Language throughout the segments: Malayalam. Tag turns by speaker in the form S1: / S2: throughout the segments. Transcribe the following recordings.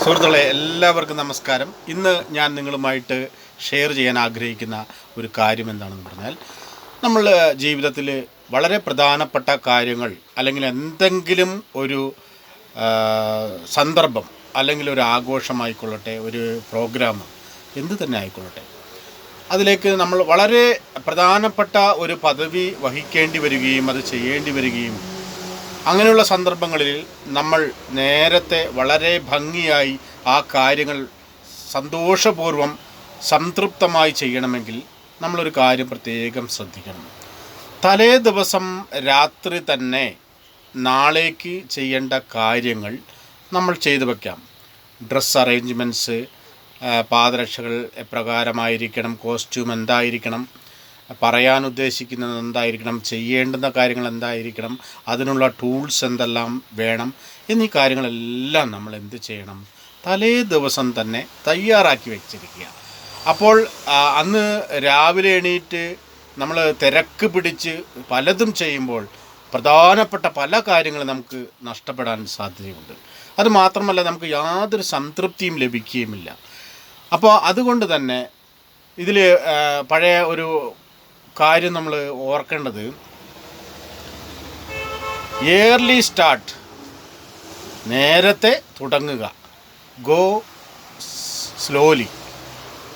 S1: സുഹൃത്തുക്കളെ, എല്ലാവർക്കും നമസ്കാരം. ഇന്ന് ഞാൻ നിങ്ങളുമായിട്ട് ഷെയർ ചെയ്യാൻ ആഗ്രഹിക്കുന്ന ഒരു കാര്യം എന്താണെന്ന് പറഞ്ഞാൽ, നമ്മൾ ജീവിതത്തിൽ വളരെ പ്രധാനപ്പെട്ട കാര്യങ്ങൾ അല്ലെങ്കിൽ എന്തെങ്കിലും ഒരു സന്ദർഭം അല്ലെങ്കിൽ ഒരു ആഘോഷമായിക്കൊള്ളട്ടെ, ഒരു പ്രോഗ്രാം എന്ത് തന്നെ ആയിക്കൊള്ളട്ടെ, അതിലേക്ക് നമ്മൾ വളരെ പ്രധാനപ്പെട്ട ഒരു പദവി വഹിക്കേണ്ടി വരികയും അത് ചെയ്യേണ്ടി വരികയും അങ്ങനെയുള്ള സന്ദർഭങ്ങളിൽ നമ്മൾ നേരത്തെ വളരെ ഭംഗിയായി ആ കാര്യങ്ങൾ സന്തോഷപൂർവ്വം സംതൃപ്തമായി ചെയ്യണമെങ്കിൽ നമ്മളൊരു കാര്യം പ്രത്യേകം ശ്രദ്ധിക്കണം. തലേ ദിവസം രാത്രി തന്നെ നാളേക്ക് ചെയ്യേണ്ട കാര്യങ്ങൾ നമ്മൾ ചെയ്തു വയ്ക്കാം. ഡ്രസ്സ് അറേഞ്ച്മെൻറ്റ്സ്, പാദരക്ഷകൾ എപ്രകാരമായിരിക്കണം, കോസ്റ്റ്യൂം എന്തായിരിക്കണം, പറയാൻ ഉദ്ദേശിക്കുന്നത് എന്തായിരിക്കണം, ചെയ്യേണ്ടുന്ന കാര്യങ്ങൾ എന്തായിരിക്കണം, അതിനുള്ള ടൂൾസ് എന്തെല്ലാം വേണം എന്നീ കാര്യങ്ങളെല്ലാം നമ്മൾ എന്ത് ചെയ്യണം, തലേ ദിവസം തന്നെ തയ്യാറാക്കി വെച്ചിരിക്കുക. അപ്പോൾ അന്ന് രാവിലെ എണീറ്റ് നമ്മൾ തിരക്ക് പിടിച്ച് പലതും ചെയ്യുമ്പോൾ പ്രധാനപ്പെട്ട പല കാര്യങ്ങളും നമുക്ക് നഷ്ടപ്പെടാൻ സാധ്യതയുണ്ട്. അതുമാത്രമല്ല, നമുക്ക് യാതൊരു സംതൃപ്തിയും ലഭിക്കുകയുമില്ല. അപ്പോൾ അതുകൊണ്ട് തന്നെ ഇതിൽ പഴയ ഒരു കാര്യം നമ്മൾ ഓർക്കേണ്ടത്, ഇയർലി സ്റ്റാർട്ട്, നേരത്തെ തുടങ്ങുക, ഗോ സ്ലോലി,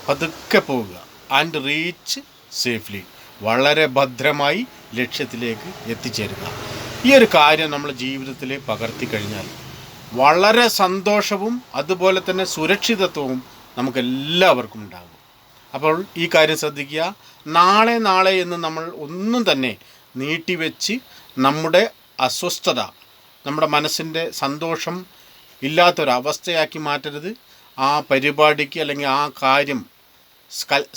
S1: പതുക്കെ പോവുക, ആൻഡ് റീച്ച് സേഫ്ലി, വളരെ ഭദ്രമായി ലക്ഷ്യത്തിലേക്ക് എത്തിച്ചേരുക. ഈ ഒരു കാര്യം നമ്മൾ ജീവിതത്തിൽ പകർത്തി കഴിഞ്ഞാൽ വളരെ സന്തോഷവും അതുപോലെ തന്നെ സുരക്ഷിതത്വവും നമുക്കെല്ലാവർക്കും ഉണ്ടാകും. അപ്പോൾ ഈ കാര്യം ശ്രദ്ധിക്കുക. നാളെ എന്ന് നമ്മൾ ഒന്നും തന്നെ നീട്ടിവെച്ച് നമ്മുടെ അസ്വസ്ഥത, നമ്മുടെ മനസ്സിൻ്റെ സന്തോഷം ഇല്ലാത്തൊരവസ്ഥയാക്കി മാറ്റരുത്. ആ പരിപാടിക്ക് അല്ലെങ്കിൽ ആ കാര്യം,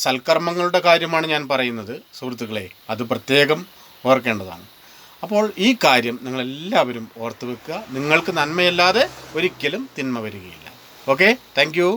S1: സൽക്കർമ്മങ്ങളുടെ കാര്യമാണ് ഞാൻ പറയുന്നത് സുഹൃത്തുക്കളെ, അത് പ്രത്യേകം ഓർക്കേണ്ടതാണ്. അപ്പോൾ ഈ കാര്യം നിങ്ങളെല്ലാവരും ഓർത്ത് വെക്കുക. നിങ്ങൾക്ക് നന്മയല്ലാതെ ഒരിക്കലും തിന്മ വരികയില്ല. Okay, thank you.